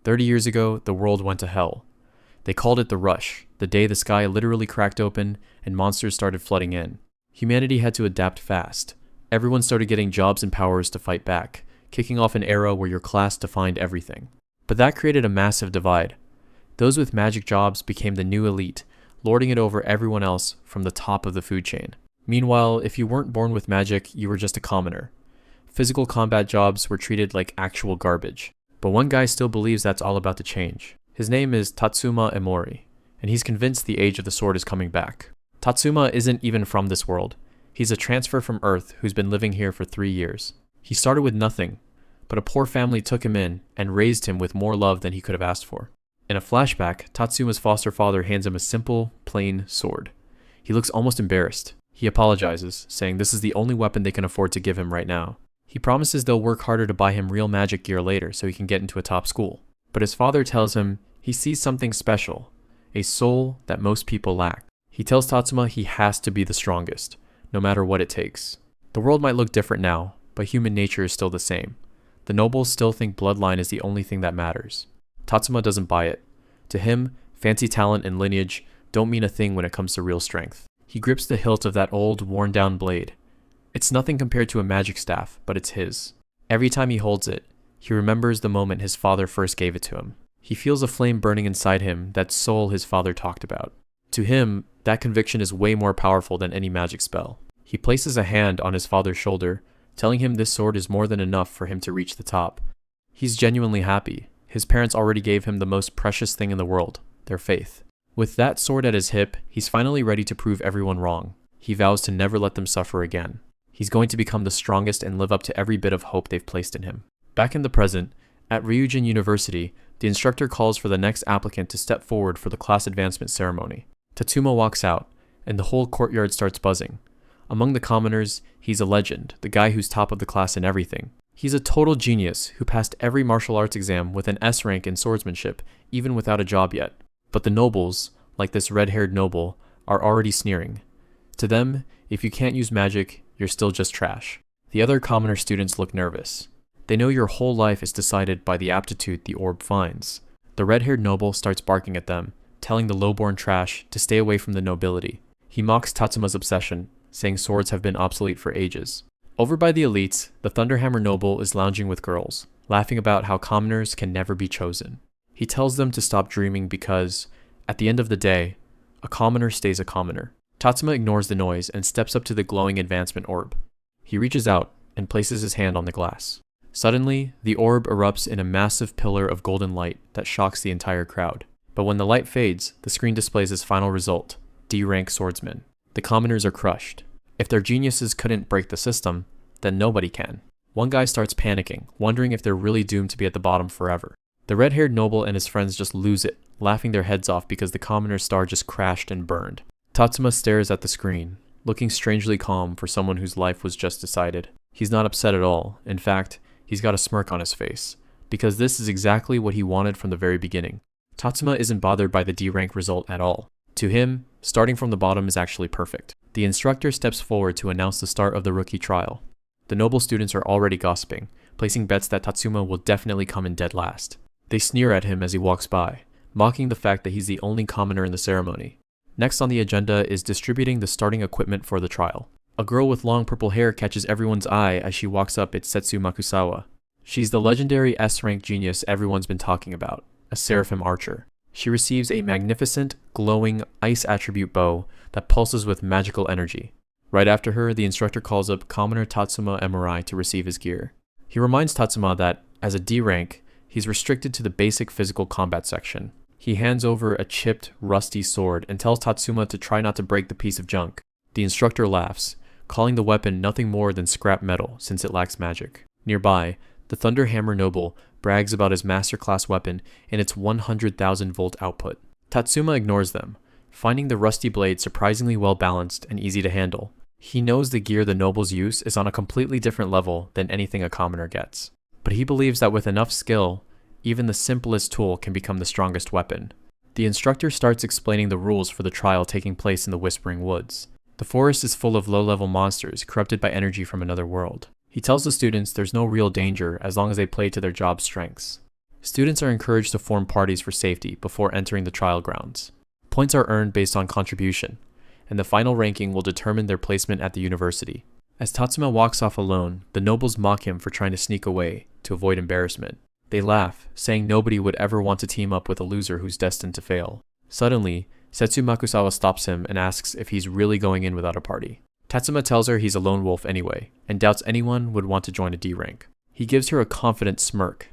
30 years ago, the world went to hell. They called it the Rush, the day the sky literally cracked open and monsters started flooding in. Humanity had to adapt fast. Everyone started getting jobs and powers to fight back, kicking off an era where your class defined everything. But that created a massive divide. Those with magic jobs became the new elite, lording it over everyone else from the top of the food chain. Meanwhile, if you weren't born with magic, you were just a commoner. Physical combat jobs were treated like actual garbage. But one guy still believes that's all about to change. His name is Tatsuma Emori, and he's convinced the age of the sword is coming back. Tatsuma isn't even from this world. He's a transfer from Earth who's been living here for 3 years. He started with nothing, but a poor family took him in and raised him with more love than he could have asked for. In a flashback, Tatsuma's foster father hands him a simple, plain sword. He looks almost embarrassed. He apologizes, saying this is the only weapon they can afford to give him right now. He promises they'll work harder to buy him real magic gear later so he can get into a top school. But his father tells him he sees something special, a soul that most people lack. He tells Tatsuma he has to be the strongest, no matter what it takes. The world might look different now, but human nature is still the same. The nobles still think bloodline is the only thing that matters. Tatsuma doesn't buy it. To him, fancy talent and lineage don't mean a thing when it comes to real strength. He grips the hilt of that old, worn-down blade. It's nothing compared to a magic staff, but it's his. Every time he holds it, he remembers the moment his father first gave it to him. He feels a flame burning inside him, that soul his father talked about. To him, that conviction is way more powerful than any magic spell. He places a hand on his father's shoulder, telling him this sword is more than enough for him to reach the top. He's genuinely happy. His parents already gave him the most precious thing in the world, their faith. With that sword at his hip, he's finally ready to prove everyone wrong. He vows to never let them suffer again. He's going to become the strongest and live up to every bit of hope they've placed in him. Back in the present, at Ryujin University, the instructor calls for the next applicant to step forward for the class advancement ceremony. Tatsuma walks out, and the whole courtyard starts buzzing. Among the commoners, he's a legend, the guy who's top of the class in everything. He's a total genius who passed every martial arts exam with an S rank in swordsmanship, even without a job yet. But the nobles, like this red-haired noble, are already sneering. To them, if you can't use magic, you're still just trash. The other commoner students look nervous. They know your whole life is decided by the aptitude the orb finds. The red-haired noble starts barking at them, telling the low-born trash to stay away from the nobility. He mocks Tatsuma's obsession, saying swords have been obsolete for ages. Over by the elites, the Thunderhammer noble is lounging with girls, laughing about how commoners can never be chosen. He tells them to stop dreaming because, at the end of the day, a commoner stays a commoner. Tatsuma ignores the noise and steps up to the glowing advancement orb. He reaches out and places his hand on the glass. Suddenly, the orb erupts in a massive pillar of golden light that shocks the entire crowd. But when the light fades, the screen displays his final result, D-rank swordsman. The commoners are crushed. If their geniuses couldn't break the system, then nobody can. One guy starts panicking, wondering if they're really doomed to be at the bottom forever. The red-haired noble and his friends just lose it, laughing their heads off because the commoner's star just crashed and burned. Tatsuma stares at the screen, looking strangely calm for someone whose life was just decided. He's not upset at all. In fact, he's got a smirk on his face, because this is exactly what he wanted from the very beginning. Tatsuma isn't bothered by the D-rank result at all. To him, starting from the bottom is actually perfect. The instructor steps forward to announce the start of the rookie trial. The noble students are already gossiping, placing bets that Tatsuma will definitely come in dead last. They sneer at him as he walks by, mocking the fact that he's the only commoner in the ceremony. Next on the agenda is distributing the starting equipment for the trial. A girl with long purple hair catches everyone's eye as she walks up its Setsu Makusawa. She's the legendary S-rank genius everyone's been talking about, a seraphim archer. She receives a magnificent, glowing, ice attribute bow that pulses with magical energy. Right after her, the instructor calls up commoner Tatsuma Emori to receive his gear. He reminds Tatsuma that, as a D-rank, he's restricted to the basic physical combat section. He hands over a chipped, rusty sword and tells Tatsuma to try not to break the piece of junk. The instructor laughs, calling the weapon nothing more than scrap metal since it lacks magic. Nearby, the Thunderhammer noble brags about his masterclass weapon and its 100,000 volt output. Tatsuma ignores them, finding the rusty blade surprisingly well balanced and easy to handle. He knows the gear the nobles use is on a completely different level than anything a commoner gets. But he believes that with enough skill, even the simplest tool can become the strongest weapon. The instructor starts explaining the rules for the trial taking place in the Whispering Woods. The forest is full of low-level monsters corrupted by energy from another world. He tells the students there's no real danger as long as they play to their job's strengths. Students are encouraged to form parties for safety before entering the trial grounds. Points are earned based on contribution, and the final ranking will determine their placement at the university. As Tatsuma walks off alone, the nobles mock him for trying to sneak away to avoid embarrassment. They laugh, saying nobody would ever want to team up with a loser who's destined to fail. Suddenly, Setsu Makusawa stops him and asks if he's really going in without a party. Tatsuma tells her he's a lone wolf anyway, and doubts anyone would want to join a D rank. He gives her a confident smirk,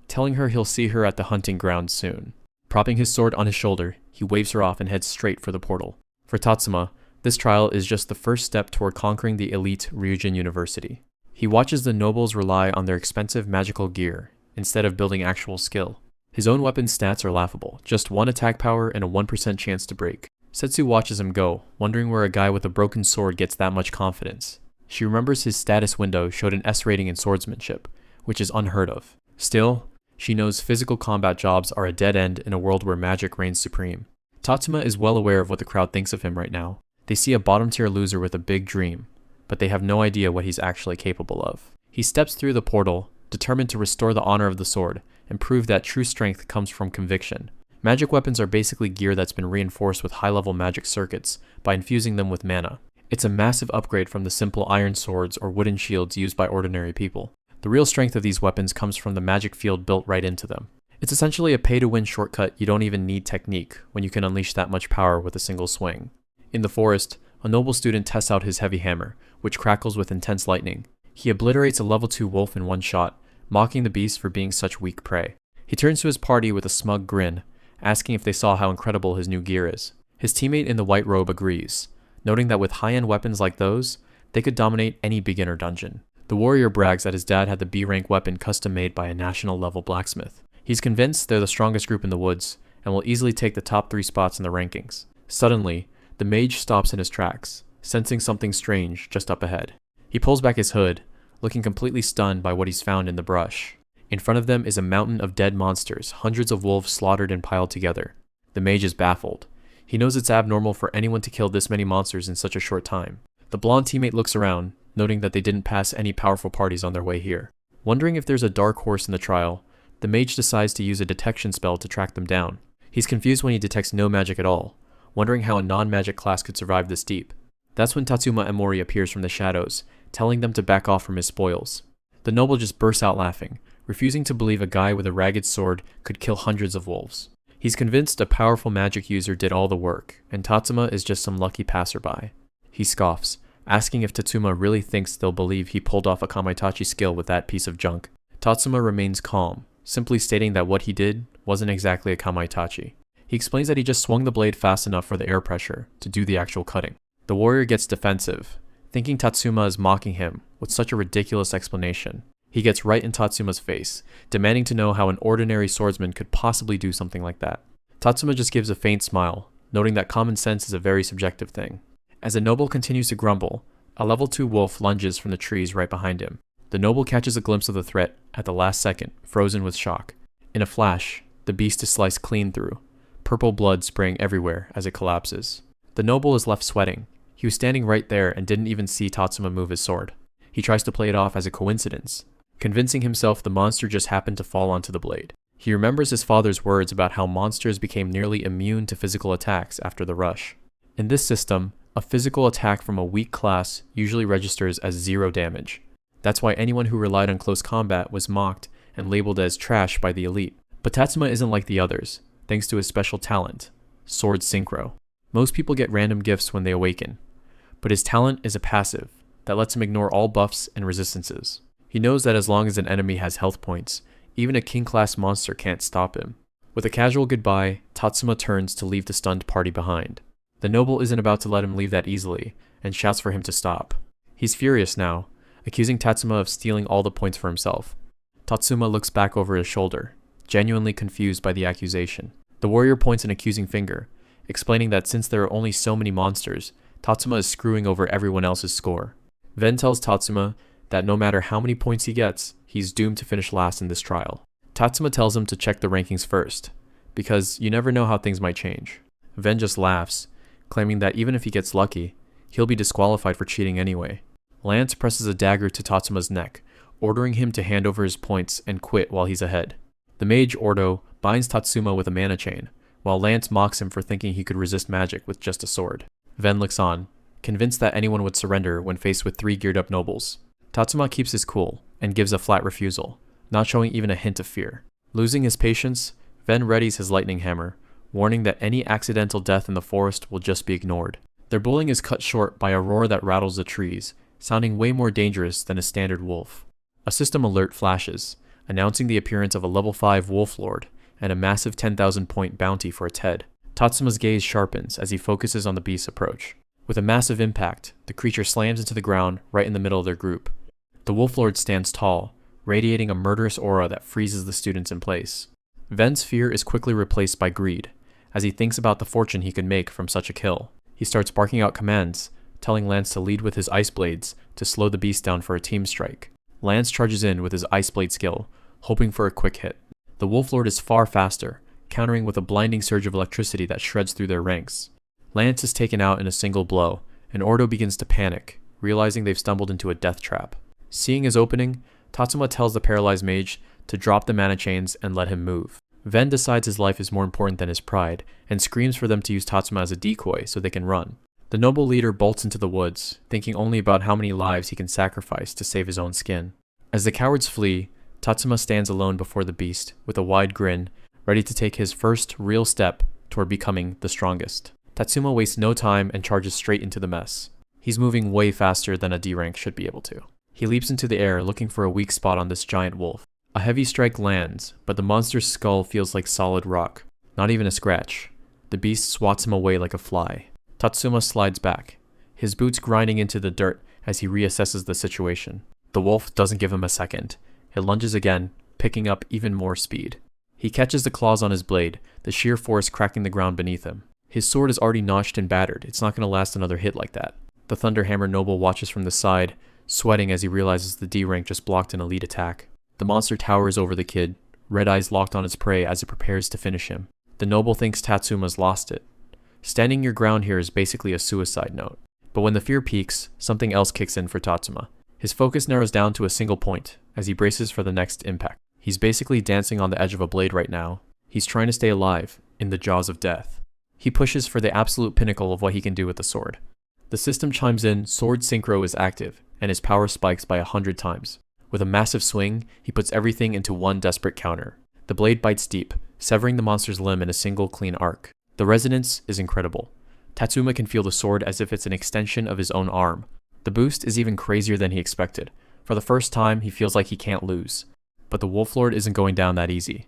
telling her he'll see her at the hunting grounds soon. Propping his sword on his shoulder, he waves her off and heads straight for the portal. For Tatsuma, this trial is just the first step toward conquering the elite Ryujin University. He watches the nobles rely on their expensive magical gear instead of building actual skill. His own weapon's stats are laughable, just 1 attack power and a 1% chance to break. Setsu watches him go, wondering where a guy with a broken sword gets that much confidence. She remembers his status window showed an S rating in swordsmanship, which is unheard of. Still, she knows physical combat jobs are a dead end in a world where magic reigns supreme. Tatsuma is well aware of what the crowd thinks of him right now. They see a bottom-tier loser with a big dream, but they have no idea what he's actually capable of. He steps through the portal, determined to restore the honor of the sword, and prove that true strength comes from conviction. Magic weapons are basically gear that's been reinforced with high-level magic circuits by infusing them with mana. It's a massive upgrade from the simple iron swords or wooden shields used by ordinary people. The real strength of these weapons comes from the magic field built right into them. It's essentially a pay-to-win shortcut. You don't even need technique when you can unleash that much power with a single swing. In the forest, a noble student tests out his heavy hammer, which crackles with intense lightning. He obliterates a level 2 wolf in one shot, mocking the beast for being such weak prey. He turns to his party with a smug grin, asking if they saw how incredible his new gear is. His teammate in the white robe agrees, noting that with high-end weapons like those, they could dominate any beginner dungeon. The warrior brags that his dad had the B-rank weapon custom-made by a national-level blacksmith. He's convinced they're the strongest group in the woods, and will easily take the top 3 spots in the rankings. Suddenly, the mage stops in his tracks, sensing something strange just up ahead. He pulls back his hood, looking completely stunned by what he's found in the brush. In front of them is a mountain of dead monsters, hundreds of wolves slaughtered and piled together. The mage is baffled. He knows it's abnormal for anyone to kill this many monsters in such a short time. The blonde teammate looks around, noting that they didn't pass any powerful parties on their way here. Wondering if there's a dark horse in the trial, the mage decides to use a detection spell to track them down. He's confused when he detects no magic at all, wondering how a non-magic class could survive this deep. That's when Tatsuma Emori appears from the shadows, telling them to back off from his spoils. The noble just bursts out laughing, refusing to believe a guy with a ragged sword could kill hundreds of wolves. He's convinced a powerful magic user did all the work, and Tatsuma is just some lucky passerby. He scoffs, asking if Tatsuma really thinks they'll believe he pulled off a Kamaitachi skill with that piece of junk. Tatsuma remains calm, simply stating that what he did wasn't exactly a Kamaitachi. He explains that he just swung the blade fast enough for the air pressure to do the actual cutting. The warrior gets defensive, thinking Tatsuma is mocking him with such a ridiculous explanation. He gets right in Tatsuma's face, demanding to know how an ordinary swordsman could possibly do something like that. Tatsuma just gives a faint smile, noting that common sense is a very subjective thing. As the noble continues to grumble, a level 2 wolf lunges from the trees right behind him. The noble catches a glimpse of the threat at the last second, frozen with shock. In a flash, the beast is sliced clean through, purple blood spraying everywhere as it collapses. The noble is left sweating. He was standing right there and didn't even see Tatsuma move his sword. He tries to play it off as a coincidence, convincing himself the monster just happened to fall onto the blade. He remembers his father's words about how monsters became nearly immune to physical attacks after the rush. In this system, a physical attack from a weak class usually registers as 0 damage. That's why anyone who relied on close combat was mocked and labeled as trash by the elite. But Tatsuma isn't like the others, thanks to his special talent, Sword Synchro. Most people get random gifts when they awaken, but his talent is a passive that lets him ignore all buffs and resistances. He knows that as long as an enemy has health points, even a king-class monster can't stop him. With a casual goodbye, Tatsuma turns to leave the stunned party behind. The noble isn't about to let him leave that easily, and shouts for him to stop. He's furious now, accusing Tatsuma of stealing all the points for himself. Tatsuma looks back over his shoulder, genuinely confused by the accusation. The warrior points an accusing finger, explaining that since there are only so many monsters, Tatsuma is screwing over everyone else's score. Ven tells Tatsuma that no matter how many points he gets, he's doomed to finish last in this trial. Tatsuma tells him to check the rankings first, because you never know how things might change. Ven just laughs, claiming that even if he gets lucky, he'll be disqualified for cheating anyway. Lance presses a dagger to Tatsuma's neck, ordering him to hand over his points and quit while he's ahead. The mage, Ordo, binds Tatsuma with a mana chain, while Lance mocks him for thinking he could resist magic with just a sword. Ven looks on, convinced that anyone would surrender when faced with 3 geared up nobles. Tatsuma keeps his cool and gives a flat refusal, not showing even a hint of fear. Losing his patience, Ven readies his lightning hammer, warning that any accidental death in the forest will just be ignored. Their bullying is cut short by a roar that rattles the trees, sounding way more dangerous than a standard wolf. A system alert flashes, announcing the appearance of a level 5 wolf lord and a massive 10,000 point bounty for its head. Tatsuma's gaze sharpens as he focuses on the beast's approach. With a massive impact, the creature slams into the ground right in the middle of their group. The wolf lord stands tall, radiating a murderous aura that freezes the students in place. Ven's fear is quickly replaced by greed, as he thinks about the fortune he could make from such a kill. He starts barking out commands, telling Lance to lead with his ice blades to slow the beast down for a team strike. Lance charges in with his ice blade skill, hoping for a quick hit. The wolf lord is far faster, countering with a blinding surge of electricity that shreds through their ranks. Lance is taken out in a single blow, and Ordo begins to panic, realizing they've stumbled into a death trap. Seeing his opening, Tatsuma tells the paralyzed mage to drop the mana chains and let him move. Ven decides his life is more important than his pride, and screams for them to use Tatsuma as a decoy so they can run. The noble leader bolts into the woods, thinking only about how many lives he can sacrifice to save his own skin. As the cowards flee, Tatsuma stands alone before the beast, with a wide grin, ready to take his first real step toward becoming the strongest. Tatsuma wastes no time and charges straight into the mess. He's moving way faster than a D rank should be able to. He leaps into the air looking for a weak spot on this giant wolf. A heavy strike lands, but the monster's skull feels like solid rock. Not even a scratch. The beast swats him away like a fly. Tatsuma slides back, his boots grinding into the dirt as he reassesses the situation. The wolf doesn't give him a second. It lunges again, picking up even more speed. He catches the claws on his blade, the sheer force cracking the ground beneath him. His sword is already notched and battered. It's not going to last another hit like that. The Thunderhammer noble watches from the side, sweating as he realizes the D rank just blocked an elite attack. The monster towers over the kid, red eyes locked on its prey as it prepares to finish him. The noble thinks Tatsuma's lost it. Standing your ground here is basically a suicide note. But when the fear peaks, something else kicks in for Tatsuma. His focus narrows down to a single point as he braces for the next impact. He's basically dancing on the edge of a blade right now. He's trying to stay alive, in the jaws of death. He pushes for the absolute pinnacle of what he can do with the sword. The system chimes in, sword synchro is active, and his power spikes by 100 times. With a massive swing, he puts everything into one desperate counter. The blade bites deep, severing the monster's limb in a single clean arc. The resonance is incredible. Tatsuma can feel the sword as if it's an extension of his own arm. The boost is even crazier than he expected. For the first time, he feels like he can't lose. But the Wolf Lord isn't going down that easy.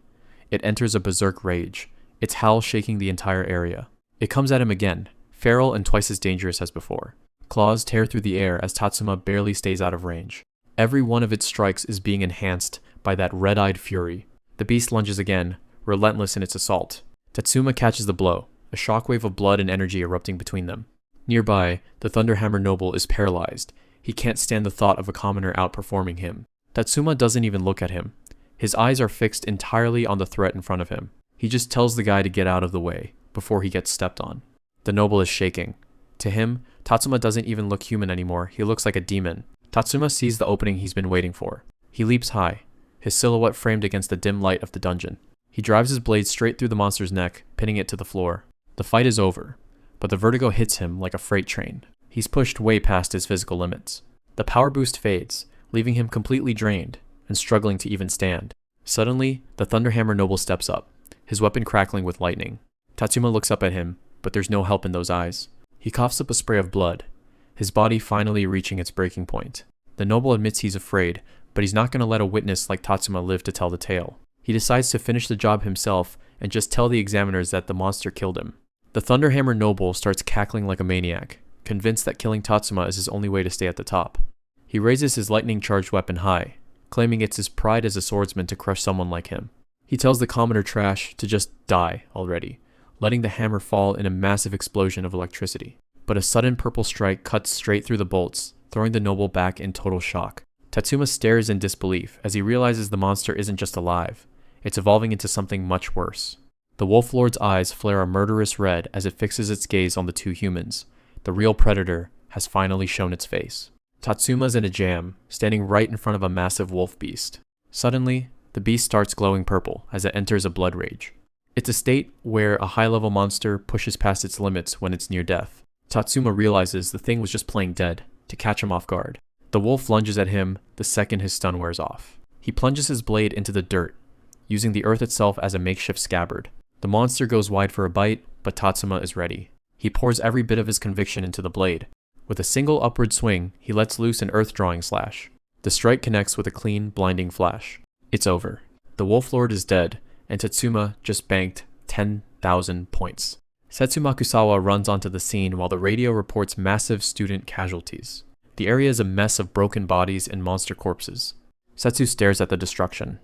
It enters a berserk rage, its howl shaking the entire area. It comes at him again, feral and twice as dangerous as before. Claws tear through the air as Tatsuma barely stays out of range. Every one of its strikes is being enhanced by that red-eyed fury. The beast lunges again, relentless in its assault. Tatsuma catches the blow, a shockwave of blood and energy erupting between them. Nearby, the Thunderhammer Noble is paralyzed. He can't stand the thought of a commoner outperforming him. Tatsuma doesn't even look at him. His eyes are fixed entirely on the threat in front of him. He just tells the guy to get out of the way, before he gets stepped on. The noble is shaking. To him, Tatsuma doesn't even look human anymore. He looks like a demon. Tatsuma sees the opening he's been waiting for. He leaps high, his silhouette framed against the dim light of the dungeon. He drives his blade straight through the monster's neck, pinning it to the floor. The fight is over, but the vertigo hits him like a freight train. He's pushed way past his physical limits. The power boost fades, leaving him completely drained and struggling to even stand. Suddenly, the Thunderhammer Noble steps up, his weapon crackling with lightning. Tatsuma looks up at him, but there's no help in those eyes. He coughs up a spray of blood, his body finally reaching its breaking point. The noble admits he's afraid, but he's not going to let a witness like Tatsuma live to tell the tale. He decides to finish the job himself and just tell the examiners that the monster killed him. The Thunderhammer Noble starts cackling like a maniac, convinced that killing Tatsuma is his only way to stay at the top. He raises his lightning-charged weapon high, claiming it's his pride as a swordsman to crush someone like him. He tells the commoner trash to just die already, letting the hammer fall in a massive explosion of electricity. But a sudden purple strike cuts straight through the bolts, throwing the noble back in total shock. Tatsuma stares in disbelief as he realizes the monster isn't just alive. It's evolving into something much worse. The Wolf Lord's eyes flare a murderous red as it fixes its gaze on the two humans. The real predator has finally shown its face. Tatsuma's in a jam, standing right in front of a massive wolf beast. Suddenly, The beast starts glowing purple as it enters a blood rage. It's a state where a high-level monster pushes past its limits when it's near death. Tatsuma realizes the thing was just playing dead to catch him off guard. The wolf lunges at him the second his stun wears off. He plunges his blade into the dirt, using the earth itself as a makeshift scabbard. The monster goes wide for a bite, but Tatsuma is ready. He pours every bit of his conviction into the blade. With a single upward swing, he lets loose an earth-drawing slash. The strike connects with a clean, blinding flash. It's over. The Wolf Lord is dead, and Tatsuma just banked 10,000 points. Setsu Makusawa runs onto the scene while the radio reports massive student casualties. The area is a mess of broken bodies and monster corpses. Setsu stares at the destruction,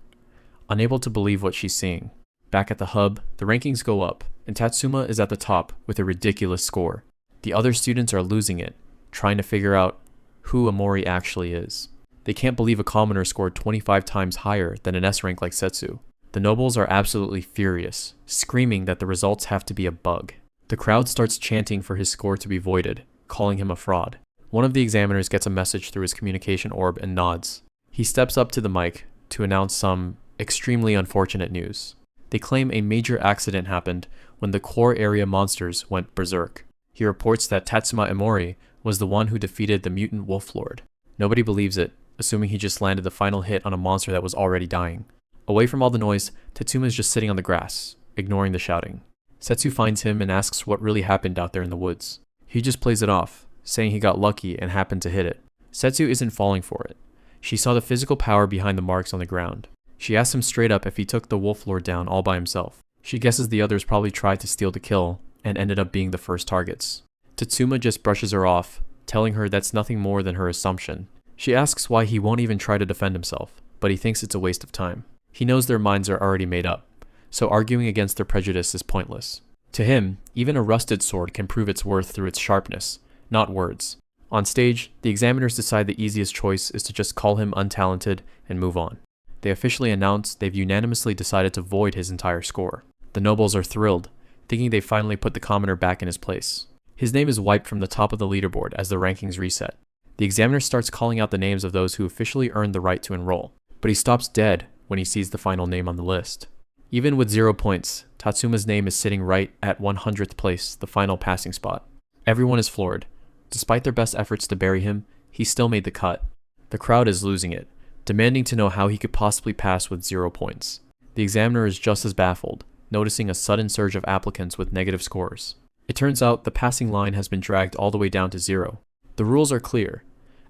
unable to believe what she's seeing. Back at the hub, the rankings go up, and Tatsuma is at the top with a ridiculous score. The other students are losing it, trying to figure out who Amori actually is. They can't believe a commoner scored 25 times higher than an S rank like Setsu. The nobles are absolutely furious, screaming that the results have to be a bug. The crowd starts chanting for his score to be voided, calling him a fraud. One of the examiners gets a message through his communication orb and nods. He steps up to the mic to announce some extremely unfortunate news. They claim a major accident happened when the core area monsters went berserk. He reports that Tatsuma Emori was the one who defeated the mutant Wolf Lord. Nobody believes it, assuming he just landed the final hit on a monster that was already dying. Away from all the noise, Tatsuma is just sitting on the grass, ignoring the shouting. Setsu finds him and asks what really happened out there in the woods. He just plays it off, saying he got lucky and happened to hit it. Setsu isn't falling for it. She saw the physical power behind the marks on the ground. She asks him straight up if he took the Wolf Lord down all by himself. She guesses the others probably tried to steal the kill and ended up being the first targets. Tatsuma just brushes her off, telling her that's nothing more than her assumption. She asks why he won't even try to defend himself, but he thinks it's a waste of time. He knows their minds are already made up, so arguing against their prejudice is pointless. To him, even a rusted sword can prove its worth through its sharpness, not words. On stage, the examiners decide the easiest choice is to just call him untalented and move on. They officially announce they've unanimously decided to void his entire score. The nobles are thrilled, thinking they finally put the commoner back in his place. His name is wiped from the top of the leaderboard as the rankings reset. The examiner starts calling out the names of those who officially earned the right to enroll, but he stops dead when he sees the final name on the list. Even with 0 points, Tatsuma's name is sitting right at 100th place, the final passing spot. Everyone is floored. Despite their best efforts to bury him, he still made the cut. The crowd is losing it, demanding to know how he could possibly pass with 0 points. The examiner is just as baffled, noticing a sudden surge of applicants with negative scores. It turns out the passing line has been dragged all the way down to 0. The rules are clear.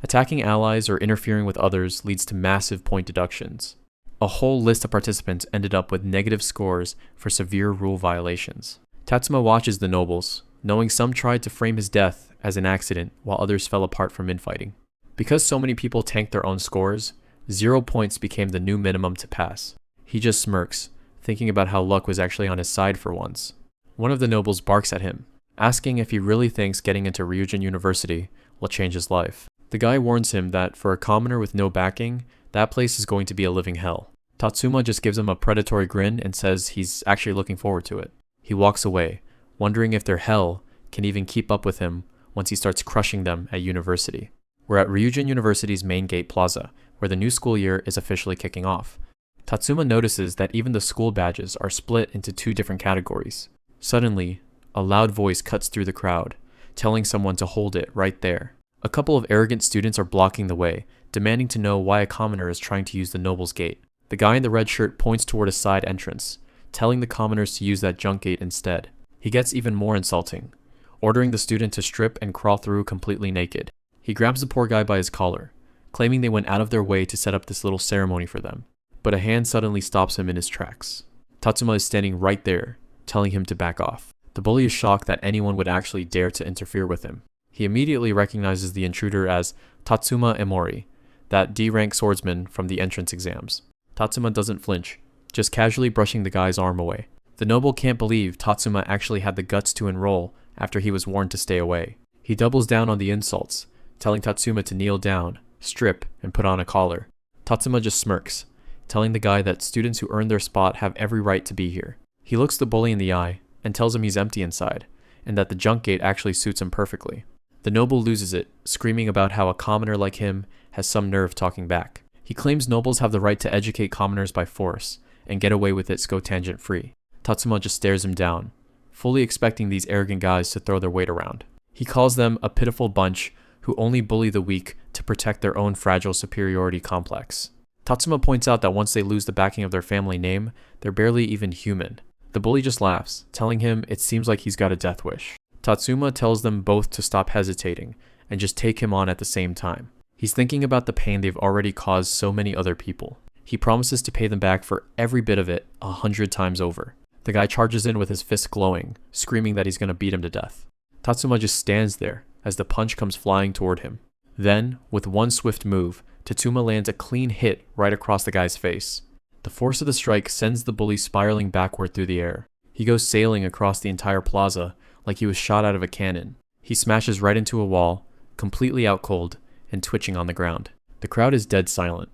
Attacking allies or interfering with others leads to massive point deductions. A whole list of participants ended up with negative scores for severe rule violations. Tatsuma watches the nobles, knowing some tried to frame his death as an accident while others fell apart from infighting. Because so many people tanked their own scores, 0 points became the new minimum to pass. He just smirks, thinking about how luck was actually on his side for once. One of the nobles barks at him, asking if he really thinks getting into Ryujin University will change his life. The guy warns him that for a commoner with no backing, that place is going to be a living hell. Tatsuma just gives him a predatory grin and says he's actually looking forward to it. He walks away, wondering if their hell can even keep up with him once he starts crushing them at university. We're at Ryujin University's main gate plaza, where the new school year is officially kicking off. Tatsuma notices that even the school badges are split into 2 different categories. Suddenly, a loud voice cuts through the crowd, telling someone to hold it right there. A couple of arrogant students are blocking the way, demanding to know why a commoner is trying to use the noble's gate. The guy in the red shirt points toward a side entrance, telling the commoners to use that junk gate instead. He gets even more insulting, ordering the student to strip and crawl through completely naked. He grabs the poor guy by his collar, claiming they went out of their way to set up this little ceremony for them. But a hand suddenly stops him in his tracks. Tatsuma is standing right there, telling him to back off. The bully is shocked that anyone would actually dare to interfere with him. He immediately recognizes the intruder as Tatsuma Emori, that D-rank swordsman from the entrance exams. Tatsuma doesn't flinch, just casually brushing the guy's arm away. The noble can't believe Tatsuma actually had the guts to enroll after he was warned to stay away. He doubles down on the insults, telling Tatsuma to kneel down, strip, and put on a collar. Tatsuma just smirks, telling the guy that students who earn their spot have every right to be here. He looks the bully in the eye and tells him he's empty inside, and that the junk gate actually suits him perfectly. The noble loses it, screaming about how a commoner like him has some nerve talking back. He He claims nobles have the right to educate commoners by force and get away with it scotangent free. Tatsuma just stares him down, fully expecting these arrogant guys to throw their weight around. He calls them a pitiful bunch who only bully the weak to protect their own fragile superiority complex. Tatsuma points out that once they lose the backing of their family name, they're barely even human. The bully just laughs, telling him it seems like he's got a death wish. Tatsuma tells them both to stop hesitating and just take him on at the same time. He's thinking about the pain they've already caused so many other people. He promises to pay them back for every bit of it 100 times over. The guy charges in with his fist glowing, screaming that he's going to beat him to death. Tatsuma just stands there as the punch comes flying toward him. Then, with one swift move, Tatsuma lands a clean hit right across the guy's face. The force of the strike sends the bully spiraling backward through the air. He goes sailing across the entire plaza like he was shot out of a cannon. He smashes right into a wall, completely out cold and twitching on the ground. The crowd is dead silent,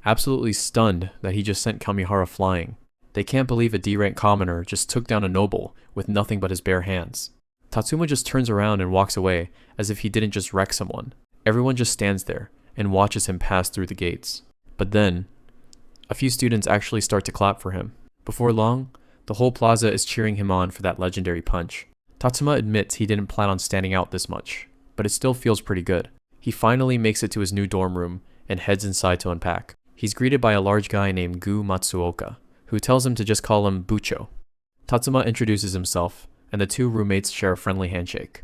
absolutely stunned that he just sent Kamihara flying. They can't believe a D-rank commoner just took down a noble with nothing but his bare hands. Tatsuma just turns around and walks away as if he didn't just wreck someone. Everyone just stands there and watches him pass through the gates. But then, a few students actually start to clap for him. Before long, the whole plaza is cheering him on for that legendary punch. Tatsuma admits he didn't plan on standing out this much, but it still feels pretty good. He finally makes it to his new dorm room and heads inside to unpack. He's greeted by a large guy named Gu Matsuoka, who tells him to just call him Bucho. Tatsuma introduces himself, and the two roommates share a friendly handshake.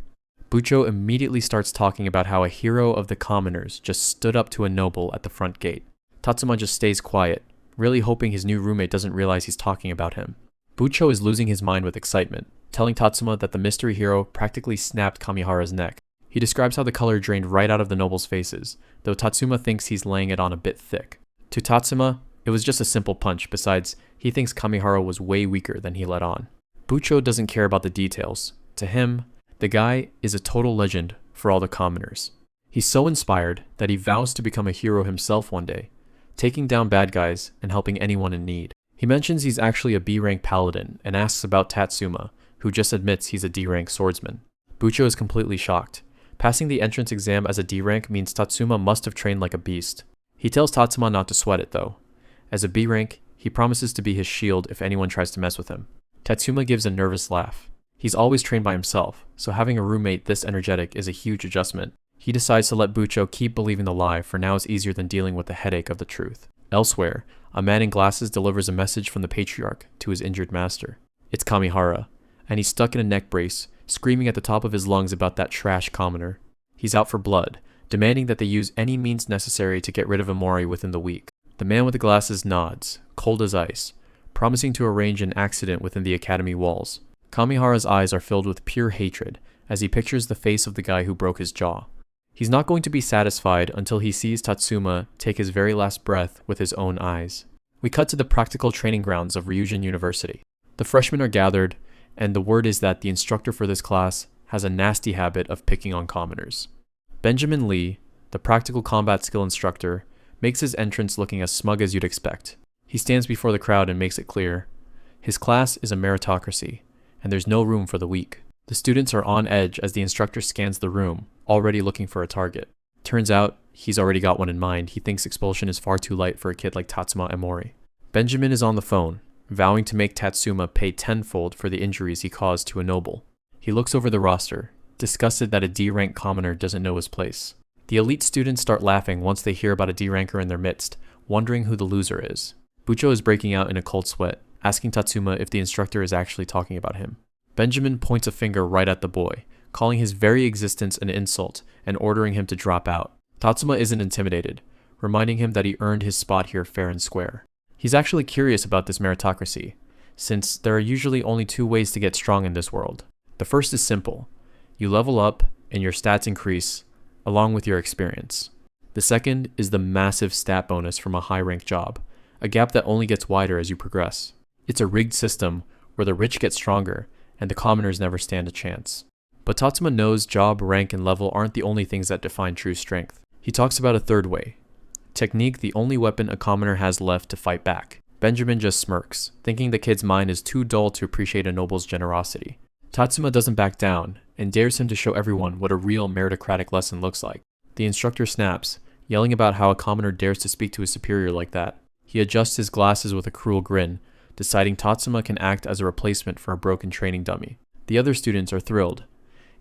Bucho immediately starts talking about how a hero of the commoners just stood up to a noble at the front gate. Tatsuma just stays quiet, really hoping his new roommate doesn't realize he's talking about him. Bucho is losing his mind with excitement, telling Tatsuma that the mystery hero practically snapped Kamihara's neck. He describes how the color drained right out of the nobles' faces, though Tatsuma thinks he's laying it on a bit thick. To Tatsuma, it was just a simple punch, besides, he thinks Kamihara was way weaker than he let on. Bucho doesn't care about the details. To him, the guy is a total legend for all the commoners. He's so inspired that he vows to become a hero himself one day, taking down bad guys and helping anyone in need. He mentions he's actually a B-rank paladin and asks about Tatsuma, who just admits he's a D-rank swordsman. Bucho is completely shocked. Passing the entrance exam as a D-rank means Tatsuma must have trained like a beast. He tells Tatsuma not to sweat it though. As a B-rank, he promises to be his shield if anyone tries to mess with him. Tatsuma gives a nervous laugh. He's always trained by himself, so having a roommate this energetic is a huge adjustment. He decides to let Bucho keep believing the lie, for now is easier than dealing with the headache of the truth. Elsewhere, a man in glasses delivers a message from the patriarch to his injured master. It's Kamihara, and he's stuck in a neck brace, screaming at the top of his lungs about that trash commoner. He's out for blood, demanding that they use any means necessary to get rid of Amori within the week. The man with the glasses nods, cold as ice, promising to arrange an accident within the academy walls. Kamihara's eyes are filled with pure hatred as he pictures the face of the guy who broke his jaw. He's not going to be satisfied until he sees Tatsuma take his very last breath with his own eyes. We cut to the practical training grounds of Ryujin University. The freshmen are gathered, and the word is that the instructor for this class has a nasty habit of picking on commoners. Benjamin Lee, the practical combat skill instructor, makes his entrance looking as smug as you'd expect. He stands before the crowd and makes it clear. His class is a meritocracy, and there's no room for the weak. The students are on edge as the instructor scans the room, already looking for a target. Turns out, he's already got one in mind. He thinks expulsion is far too light for a kid like Tatsuma Amori. Benjamin is on the phone, vowing to make Tatsuma pay tenfold for the injuries he caused to a noble. He looks over the roster, disgusted that a D-rank commoner doesn't know his place. The elite students start laughing once they hear about a D-ranker in their midst, wondering who the loser is. Bucho is breaking out in a cold sweat, asking Tatsuma if the instructor is actually talking about him. Benjamin points a finger right at the boy, calling his very existence an insult and ordering him to drop out. Tatsuma isn't intimidated, reminding him that he earned his spot here fair and square. He's actually curious about this meritocracy, since there are usually only two ways to get strong in this world. The first is simple. You level up and your stats increase, along with your experience. The second is the massive stat bonus from a high-rank job, a gap that only gets wider as you progress. It's a rigged system where the rich get stronger and the commoners never stand a chance. But Tatsuma knows job, rank, and level aren't the only things that define true strength. He talks about a third way. Technique, the only weapon a commoner has left to fight back. Benjamin just smirks, thinking the kid's mind is too dull to appreciate a noble's generosity. Tatsuma doesn't back down, and dares him to show everyone what a real meritocratic lesson looks like. The instructor snaps, yelling about how a commoner dares to speak to his superior like that. He adjusts his glasses with a cruel grin, deciding Tatsuma can act as a replacement for a broken training dummy. The other students are thrilled,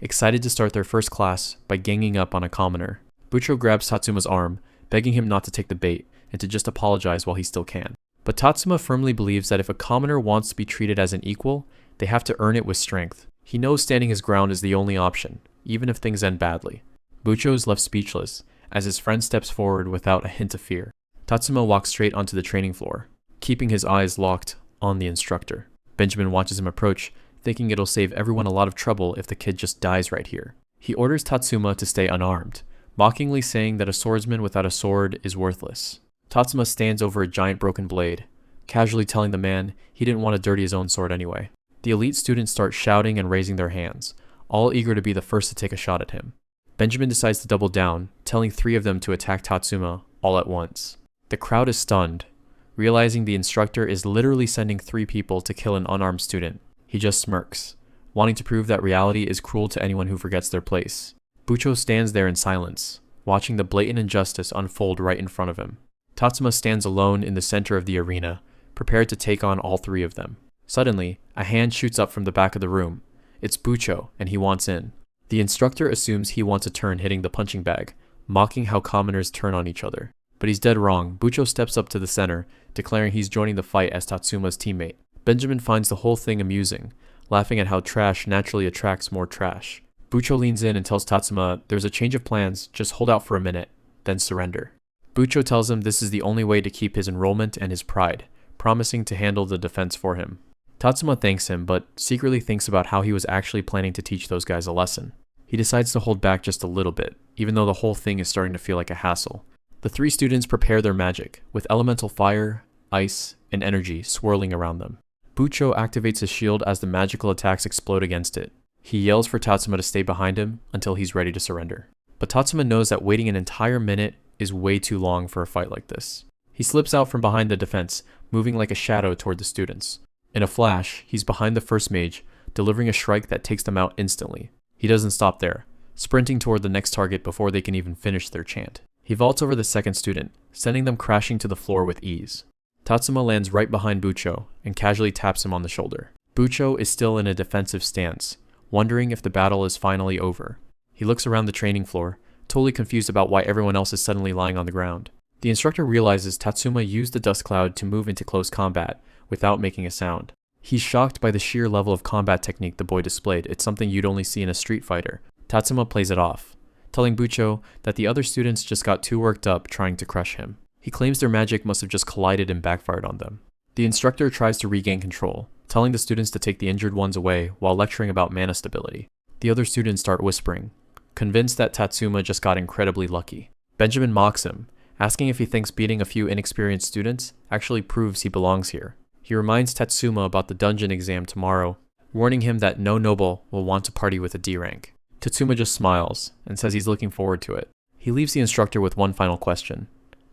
excited to start their first class by ganging up on a commoner. Bucho grabs Tatsuma's arm, begging him not to take the bait and to just apologize while he still can. But Tatsuma firmly believes that if a commoner wants to be treated as an equal, they have to earn it with strength. He knows standing his ground is the only option, even if things end badly. Bucho is left speechless as his friend steps forward without a hint of fear. Tatsuma walks straight onto the training floor, keeping his eyes locked on the instructor. Benjamin watches him approach, thinking it'll save everyone a lot of trouble if the kid just dies right here. He orders Tatsuma to stay unarmed, mockingly saying that a swordsman without a sword is worthless. Tatsuma stands over a giant broken blade, casually telling the man he didn't want to dirty his own sword anyway. The elite students start shouting and raising their hands, all eager to be the first to take a shot at him. Benjamin decides to double down, telling 3 of them to attack Tatsuma all at once. The crowd is stunned, realizing the instructor is literally sending 3 people to kill an unarmed student. He just smirks, wanting to prove that reality is cruel to anyone who forgets their place. Bucho stands there in silence, watching the blatant injustice unfold right in front of him. Tatsuma stands alone in the center of the arena, prepared to take on all 3 of them. Suddenly, a hand shoots up from the back of the room. It's Bucho, and he wants in. The instructor assumes he wants a turn hitting the punching bag, mocking how commoners turn on each other. But he's dead wrong. Bucho steps up to the center, declaring he's joining the fight as Tatsuma's teammate. Benjamin finds the whole thing amusing, laughing at how trash naturally attracts more trash. Bucho leans in and tells Tatsuma there's a change of plans, just hold out for a minute, then surrender. Bucho tells him this is the only way to keep his enrollment and his pride, promising to handle the defense for him. Tatsuma thanks him, but secretly thinks about how he was actually planning to teach those guys a lesson. He decides to hold back just a little bit, even though the whole thing is starting to feel like a hassle. The 3 students prepare their magic, with elemental fire, ice, and energy swirling around them. Bucho activates his shield as the magical attacks explode against it. He yells for Tatsuma to stay behind him until he's ready to surrender. But Tatsuma knows that waiting an entire minute is way too long for a fight like this. He slips out from behind the defense, moving like a shadow toward the students. In a flash, he's behind the first mage, delivering a strike that takes them out instantly. He doesn't stop there, sprinting toward the next target before they can even finish their chant. He vaults over the second student, sending them crashing to the floor with ease. Tatsuma lands right behind Bucho and casually taps him on the shoulder. Bucho is still in a defensive stance, wondering if the battle is finally over. He looks around the training floor, totally confused about why everyone else is suddenly lying on the ground. The instructor realizes Tatsuma used the dust cloud to move into close combat without making a sound. He's shocked by the sheer level of combat technique the boy displayed. It's something you'd only see in a street fighter. Tatsuma plays it off, telling Bucho that the other students just got too worked up trying to crush him. He claims their magic must have just collided and backfired on them. The instructor tries to regain control, telling the students to take the injured ones away while lecturing about mana stability. The other students start whispering, convinced that Tatsuma just got incredibly lucky. Benjamin mocks him, asking if he thinks beating a few inexperienced students actually proves he belongs here. He reminds Tatsuma about the dungeon exam tomorrow, warning him that no noble will want to party with a D rank. Tatsuma just smiles and says he's looking forward to it. He leaves the instructor with one final question.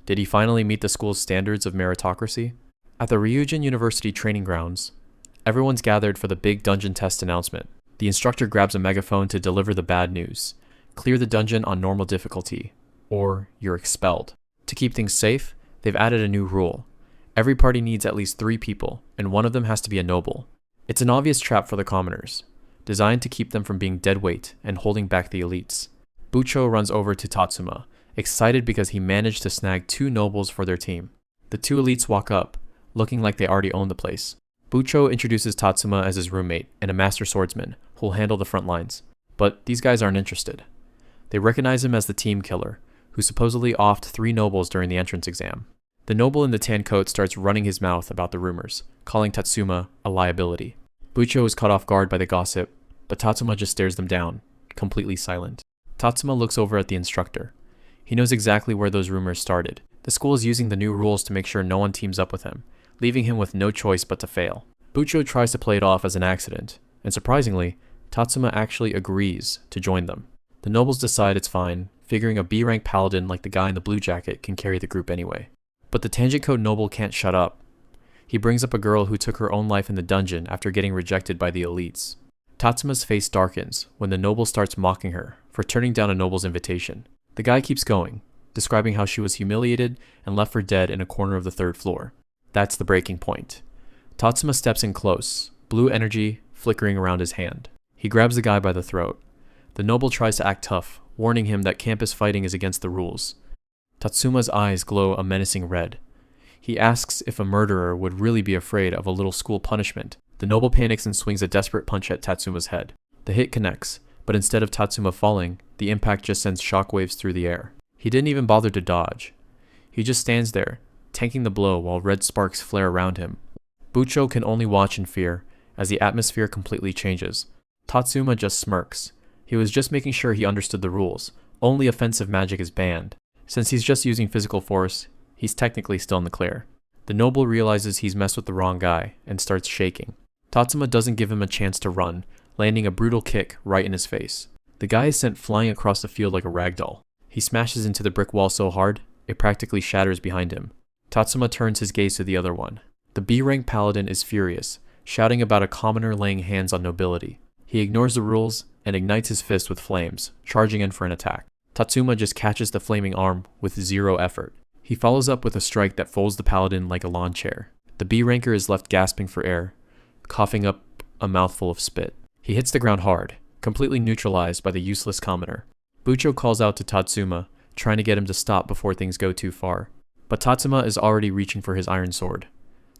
Did he finally meet the school's standards of meritocracy? At the Ryujin University training grounds, everyone's gathered for the big dungeon test announcement. The instructor grabs a megaphone to deliver the bad news. Clear the dungeon on normal difficulty, or you're expelled. To keep things safe, they've added a new rule. Every party needs at least 3 people, and one of them has to be a noble. It's an obvious trap for the commoners, designed to keep them from being dead weight and holding back the elites. Bucho runs over to Tatsuma, excited because he managed to snag 2 nobles for their team. The 2 elites walk up, looking like they already own the place. Bucho introduces Tatsuma as his roommate and a master swordsman who'll handle the front lines. But these guys aren't interested. They recognize him as the team killer, who supposedly offed 3 nobles during the entrance exam. The noble in the tan coat starts running his mouth about the rumors, calling Tatsuma a liability. Bucho is caught off guard by the gossip, but Tatsuma just stares them down, completely silent. Tatsuma looks over at the instructor. He knows exactly where those rumors started. The school is using the new rules to make sure no one teams up with him, leaving him with no choice but to fail. Bucho tries to play it off as an accident, and surprisingly, Tatsuma actually agrees to join them. The nobles decide it's fine, figuring a B-rank paladin like the guy in the blue jacket can carry the group anyway. But the Tangent Code noble can't shut up. He brings up a girl who took her own life in the dungeon after getting rejected by the elites. Tatsuma's face darkens when the noble starts mocking her for turning down a noble's invitation. The guy keeps going, describing how she was humiliated and left for dead in a corner of the 3rd floor. That's the breaking point. Tatsuma steps in close, blue energy flickering around his hand. He grabs the guy by the throat. The noble tries to act tough, warning him that campus fighting is against the rules. Tatsuma's eyes glow a menacing red. He asks if a murderer would really be afraid of a little school punishment. The noble panics and swings a desperate punch at Tatsuma's head. The hit connects, but instead of Tatsuma falling, the impact just sends shockwaves through the air. He didn't even bother to dodge. He just stands there, tanking the blow while red sparks flare around him. Bucho can only watch in fear as the atmosphere completely changes. Tatsuma just smirks. He was just making sure he understood the rules. Only offensive magic is banned. Since he's just using physical force, he's technically still in the clear. The noble realizes he's messed with the wrong guy and starts shaking. Tatsuma doesn't give him a chance to run, landing a brutal kick right in his face. The guy is sent flying across the field like a ragdoll. He smashes into the brick wall so hard, it practically shatters behind him. Tatsuma turns his gaze to the other one. The B-rank paladin is furious, shouting about a commoner laying hands on nobility. He ignores the rules and ignites his fist with flames, charging in for an attack. Tatsuma just catches the flaming arm with zero effort. He follows up with a strike that folds the paladin like a lawn chair. The B-ranker is left gasping for air, coughing up a mouthful of spit. He hits the ground hard, completely neutralized by the useless commoner. Bucho calls out to Tatsuma, trying to get him to stop before things go too far. But Tatsuma is already reaching for his iron sword.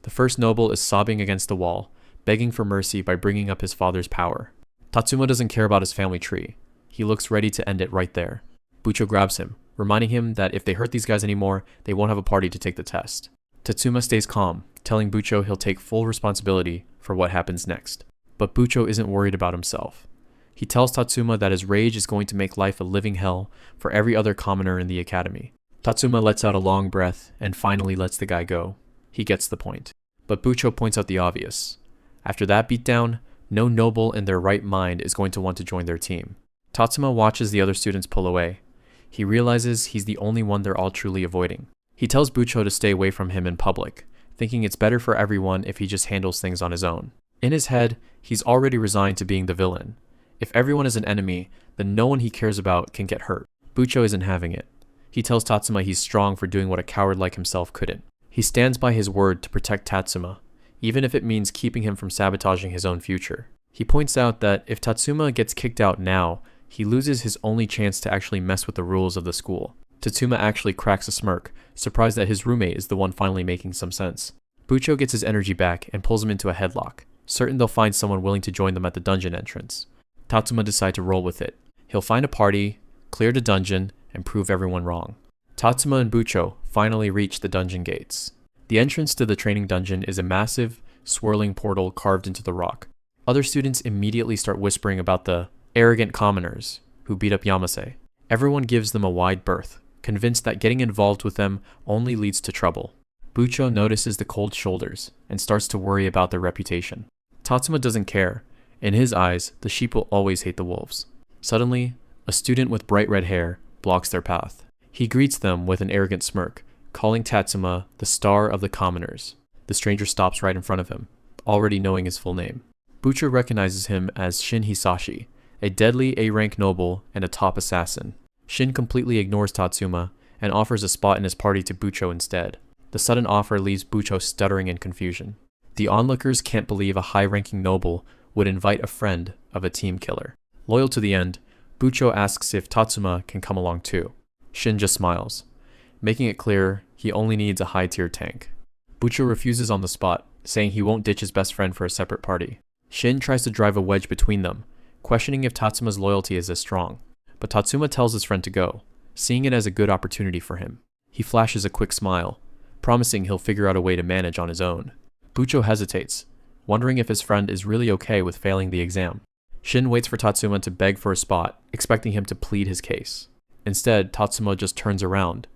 The first noble is sobbing against the wall, begging for mercy by bringing up his father's power. Tatsuma doesn't care about his family tree. He looks ready to end it right there. Bucho grabs him, reminding him that if they hurt these guys anymore, they won't have a party to take the test. Tatsuma stays calm, telling Bucho he'll take full responsibility for what happens next. But Bucho isn't worried about himself. He tells Tatsuma that his rage is going to make life a living hell for every other commoner in the academy. Tatsuma lets out a long breath and finally lets the guy go. He gets the point. But Bucho points out the obvious. After that beatdown, no noble in their right mind is going to want to join their team. Tatsuma watches the other students pull away. He realizes he's the only one they're all truly avoiding. He tells Bucho to stay away from him in public, thinking it's better for everyone if he just handles things on his own. In his head, he's already resigned to being the villain. If everyone is an enemy, then no one he cares about can get hurt. Bucho isn't having it. He tells Tatsuma he's strong for doing what a coward like himself couldn't. He stands by his word to protect Tatsuma, even if it means keeping him from sabotaging his own future. He points out that if Tatsuma gets kicked out now, he loses his only chance to actually mess with the rules of the school. Tatsuma actually cracks a smirk, surprised that his roommate is the one finally making some sense. Bucho gets his energy back and pulls him into a headlock, certain they'll find someone willing to join them at the dungeon entrance. Tatsuma decides to roll with it. He'll find a party, clear the dungeon, and prove everyone wrong. Tatsuma and Bucho finally reach the dungeon gates. The entrance to the training dungeon is a massive, swirling portal carved into the rock. Other students immediately start whispering about the arrogant commoners who beat up Yamase. Everyone gives them a wide berth, convinced that getting involved with them only leads to trouble. Bucho notices the cold shoulders and starts to worry about their reputation. Tatsuma doesn't care. In his eyes, the sheep will always hate the wolves. Suddenly, a student with bright red hair blocks their path. He greets them with an arrogant smirk, calling Tatsuma the star of the commoners. The stranger stops right in front of him, already knowing his full name. Bucho recognizes him as Shin Hisashi, a deadly A-rank noble and a top assassin. Shin completely ignores Tatsuma and offers a spot in his party to Bucho instead. The sudden offer leaves Bucho stuttering in confusion. The onlookers can't believe a high-ranking noble would invite a friend of a team killer. Loyal to the end, Bucho asks if Tatsuma can come along too. Shin just smiles, making it clear he only needs a high-tier tank. Bucho refuses on the spot, saying he won't ditch his best friend for a separate party. Shin tries to drive a wedge between them, questioning if Tatsuma's loyalty is as strong. But Tatsuma tells his friend to go, seeing it as a good opportunity for him. He flashes a quick smile, promising he'll figure out a way to manage on his own. Bucho hesitates, wondering if his friend is really okay with failing the exam. Shin waits for Tatsuma to beg for a spot, expecting him to plead his case. Instead, Tatsuma just turns around,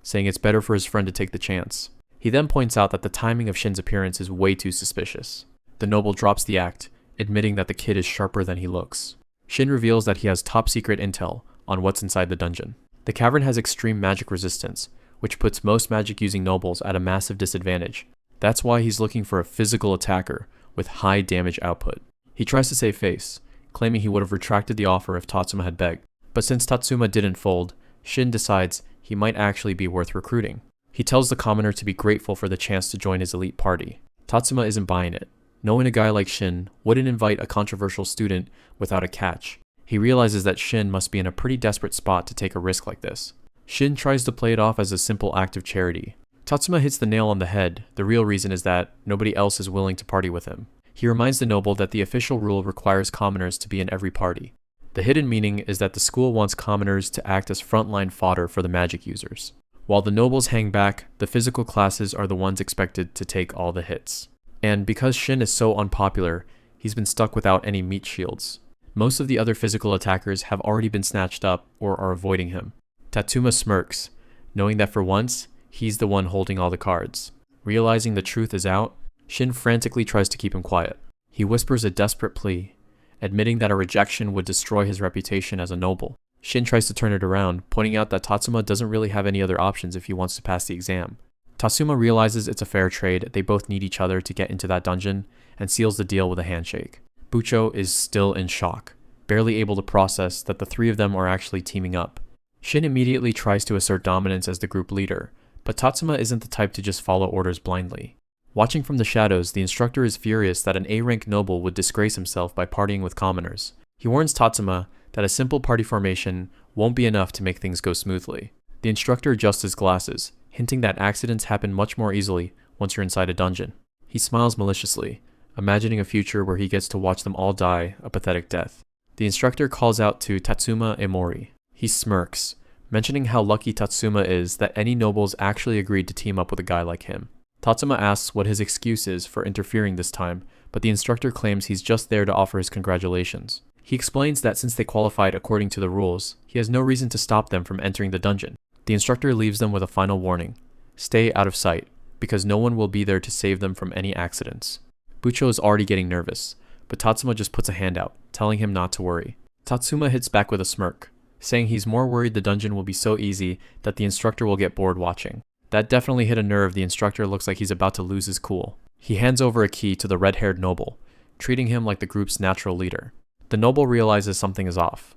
saying it's better for his friend to take the chance. He then points out that the timing of Shin's appearance is way too suspicious. The noble drops the act, admitting that the kid is sharper than he looks. Shin reveals that he has top secret intel on what's inside the dungeon. The cavern has extreme magic resistance, which puts most magic-using nobles at a massive disadvantage. That's why he's looking for a physical attacker with high damage output. He tries to save face, claiming he would have retracted the offer if Tatsuma had begged. But since Tatsuma didn't fold, Shin decides he might actually be worth recruiting. He tells the commoner to be grateful for the chance to join his elite party. Tatsuma isn't buying it. Knowing a guy like Shin wouldn't invite a controversial student without a catch, he realizes that Shin must be in a pretty desperate spot to take a risk like this. Shin tries to play it off as a simple act of charity. Tatsuma hits the nail on the head. The real reason is that nobody else is willing to party with him. He reminds the noble that the official rule requires commoners to be in every party. The hidden meaning is that the school wants commoners to act as frontline fodder for the magic users. While the nobles hang back, the physical classes are the ones expected to take all the hits. And because Shin is so unpopular, he's been stuck without any meat shields. Most of the other physical attackers have already been snatched up or are avoiding him. Tatsuma smirks, knowing that for once, he's the one holding all the cards. Realizing the truth is out, Shin frantically tries to keep him quiet. He whispers a desperate plea, admitting that a rejection would destroy his reputation as a noble. Shin tries to turn it around, pointing out that Tatsuma doesn't really have any other options if he wants to pass the exam. Tatsuma realizes it's a fair trade, they both need each other to get into that dungeon, and seals the deal with a handshake. Bucho is still in shock, barely able to process that the three of them are actually teaming up. Shin immediately tries to assert dominance as the group leader, but Tatsuma isn't the type to just follow orders blindly. Watching from the shadows, the instructor is furious that an A-rank noble would disgrace himself by partying with commoners. He warns Tatsuma that a simple party formation won't be enough to make things go smoothly. The instructor adjusts his glasses, hinting that accidents happen much more easily once you're inside a dungeon. He smiles maliciously, imagining a future where he gets to watch them all die a pathetic death. The instructor calls out to Tatsuma Emori. He smirks, mentioning how lucky Tatsuma is that any nobles actually agreed to team up with a guy like him. Tatsuma asks what his excuse is for interfering this time, but the instructor claims he's just there to offer his congratulations. He explains that since they qualified according to the rules, he has no reason to stop them from entering the dungeon. The instructor leaves them with a final warning: stay out of sight, because no one will be there to save them from any accidents. Bucho is already getting nervous, but Tatsuma just puts a hand out, telling him not to worry. Tatsuma hits back with a smirk, saying he's more worried the dungeon will be so easy that the instructor will get bored watching. That definitely hit a nerve. The instructor looks like he's about to lose his cool. He hands over a key to the red-haired noble, treating him like the group's natural leader. The noble realizes something is off.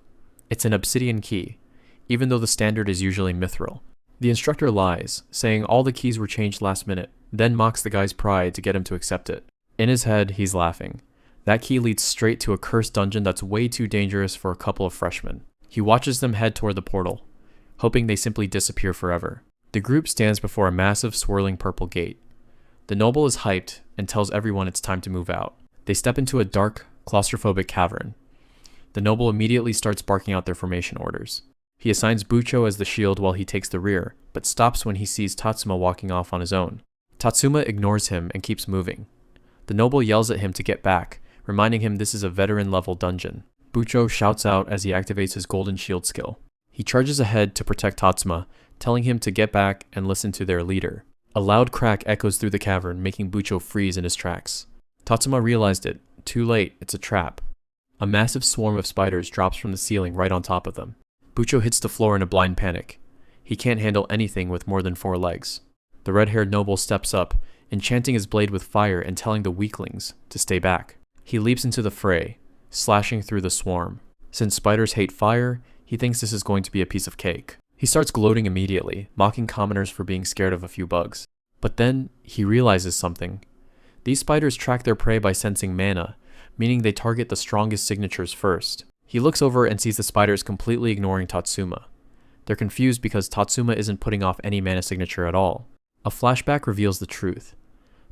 It's an obsidian key, even though the standard is usually mithril. The instructor lies, saying all the keys were changed last minute, then mocks the guy's pride to get him to accept it. In his head, he's laughing. That key leads straight to a cursed dungeon that's way too dangerous for a couple of freshmen. He watches them head toward the portal, hoping they simply disappear forever. The group stands before a massive swirling purple gate. The noble is hyped and tells everyone it's time to move out. They step into a dark, claustrophobic cavern. The noble immediately starts barking out their formation orders. He assigns Bucho as the shield while he takes the rear, but stops when he sees Tatsuma walking off on his own. Tatsuma ignores him and keeps moving. The noble yells at him to get back, reminding him this is a veteran-level dungeon. Bucho shouts out as he activates his golden shield skill. He charges ahead to protect Tatsuma, telling him to get back and listen to their leader. A loud crack echoes through the cavern, making Bucho freeze in his tracks. Tatsuma realized it. Too late, it's a trap. A massive swarm of spiders drops from the ceiling right on top of them. Bucho hits the floor in a blind panic. He can't handle anything with more than 4 legs. The red-haired noble steps up, enchanting his blade with fire and telling the weaklings to stay back. He leaps into the fray, slashing through the swarm. Since spiders hate fire, he thinks this is going to be a piece of cake. He starts gloating immediately, mocking commoners for being scared of a few bugs. But then, he realizes something. These spiders track their prey by sensing mana, meaning they target the strongest signatures first. He looks over and sees the spiders completely ignoring Tatsuma. They're confused because Tatsuma isn't putting off any mana signature at all. A flashback reveals the truth.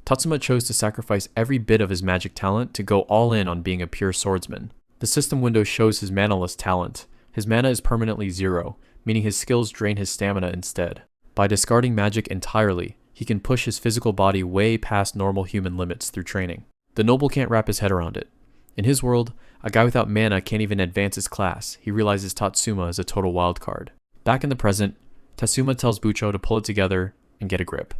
Tatsuma chose to sacrifice every bit of his magic talent to go all in on being a pure swordsman. The system window shows his mana-less talent. His mana is permanently 0, meaning his skills drain his stamina instead. By discarding magic entirely, he can push his physical body way past normal human limits through training. The noble can't wrap his head around it. In his world, a guy without mana can't even advance his class. He realizes Tatsuma is a total wildcard. Back in the present, Tatsuma tells Bucho to pull it together and get a grip.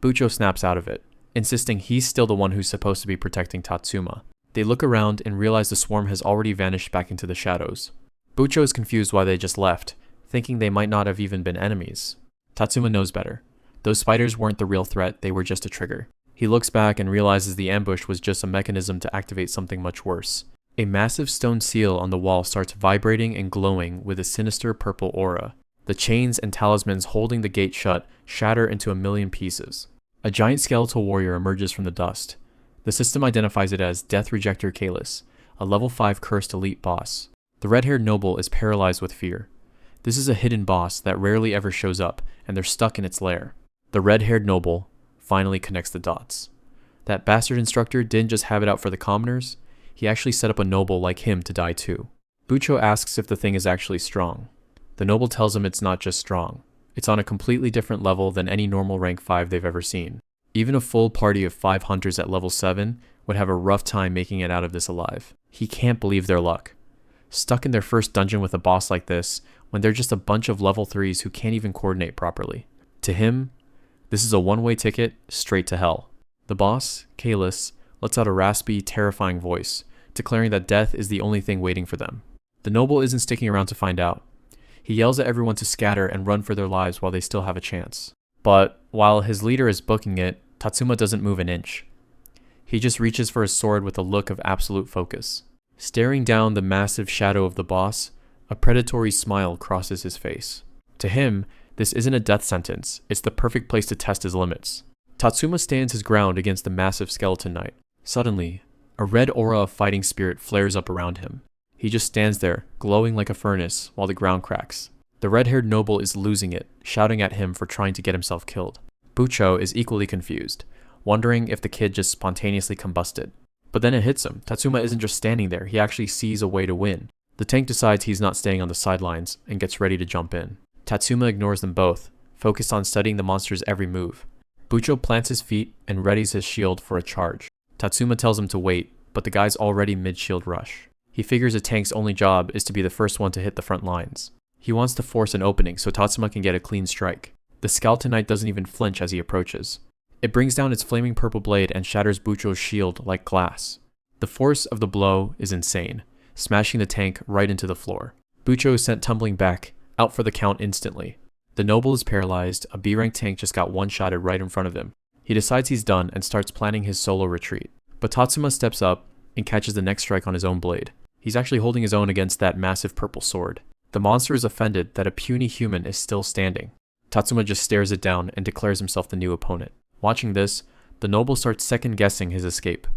Bucho snaps out of it, insisting he's still the one who's supposed to be protecting Tatsuma. They look around and realize the swarm has already vanished back into the shadows. Bucho is confused why they just left, thinking they might not have even been enemies. Tatsuma knows better. Those spiders weren't the real threat, they were just a trigger. He looks back and realizes the ambush was just a mechanism to activate something much worse. A massive stone seal on the wall starts vibrating and glowing with a sinister purple aura. The chains and talismans holding the gate shut shatter into a million pieces. A giant skeletal warrior emerges from the dust. The system identifies it as Death Rejector Kalis, a level 5 cursed elite boss. The red-haired noble is paralyzed with fear. This is a hidden boss that rarely ever shows up, and they're stuck in its lair. The red-haired noble finally connects the dots. That bastard instructor didn't just have it out for the commoners, he actually set up a noble like him to die too. Bucho asks if the thing is actually strong. The noble tells him it's not just strong. It's on a completely different level than any normal rank 5 they've ever seen. Even a full party of 5 hunters at level 7 would have a rough time making it out of this alive. He can't believe their luck. Stuck in their first dungeon with a boss like this, when they're just a bunch of level 3s who can't even coordinate properly. To him, this is a one-way ticket straight to hell. The boss, Kalis, lets out a raspy, terrifying voice, declaring that death is the only thing waiting for them. The noble isn't sticking around to find out. He yells at everyone to scatter and run for their lives while they still have a chance. But while his leader is booking it, Tatsuma doesn't move an inch. He just reaches for his sword with a look of absolute focus. Staring down the massive shadow of the boss, a predatory smile crosses his face. To him, this isn't a death sentence, it's the perfect place to test his limits. Tatsuma stands his ground against the massive skeleton knight. Suddenly, a red aura of fighting spirit flares up around him. He just stands there, glowing like a furnace, while the ground cracks. The red-haired noble is losing it, shouting at him for trying to get himself killed. Bucho is equally confused, wondering if the kid just spontaneously combusted. But then it hits him. Tatsuma isn't just standing there, he actually sees a way to win. The tank decides he's not staying on the sidelines and gets ready to jump in. Tatsuma ignores them both, focused on studying the monster's every move. Bucho plants his feet and readies his shield for a charge. Tatsuma tells him to wait, but the guy's already mid-shield rush. He figures a tank's only job is to be the first one to hit the front lines. He wants to force an opening so Tatsuma can get a clean strike. The skeleton knight doesn't even flinch as he approaches. It brings down its flaming purple blade and shatters Bucho's shield like glass. The force of the blow is insane, smashing the tank right into the floor. Bucho is sent tumbling back, out for the count instantly. The noble is paralyzed, a B-rank tank just got one-shotted right in front of him. He decides he's done and starts planning his solo retreat. But Tatsuma steps up and catches the next strike on his own blade. He's actually holding his own against that massive purple sword. The monster is offended that a puny human is still standing. Tatsuma just stares it down and declares himself the new opponent. Watching this, the noble starts second-guessing his escape.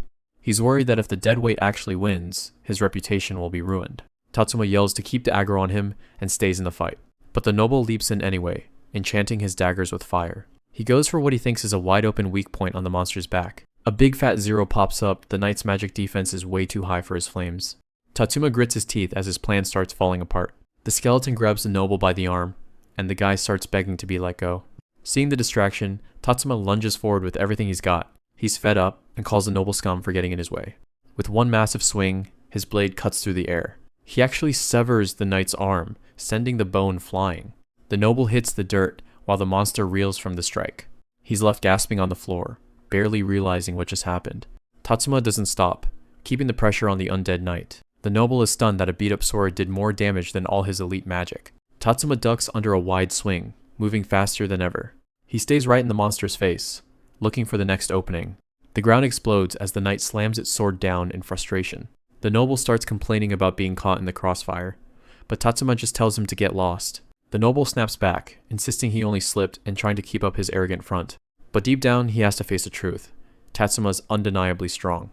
He's worried that if the deadweight actually wins, his reputation will be ruined. Tatsuma yells to keep the aggro on him and stays in the fight. But the noble leaps in anyway, enchanting his daggers with fire. He goes for what he thinks is a wide-open weak point on the monster's back. A big fat zero pops up, the knight's magic defense is way too high for his flames. Tatsuma grits his teeth as his plan starts falling apart. The skeleton grabs the noble by the arm, and the guy starts begging to be let go. Seeing the distraction, Tatsuma lunges forward with everything he's got. He's fed up and calls the noble scum for getting in his way. With one massive swing, his blade cuts through the air. He actually severs the knight's arm, sending the bone flying. The noble hits the dirt while the monster reels from the strike. He's left gasping on the floor, barely realizing what just happened. Tatsuma doesn't stop, keeping the pressure on the undead knight. The noble is stunned that a beat-up sword did more damage than all his elite magic. Tatsuma ducks under a wide swing, moving faster than ever. He stays right in the monster's face, looking for the next opening. The ground explodes as the knight slams its sword down in frustration. The noble starts complaining about being caught in the crossfire, but Tatsuma just tells him to get lost. The noble snaps back, insisting he only slipped and trying to keep up his arrogant front. But deep down, he has to face the truth. Tatsuma's undeniably strong.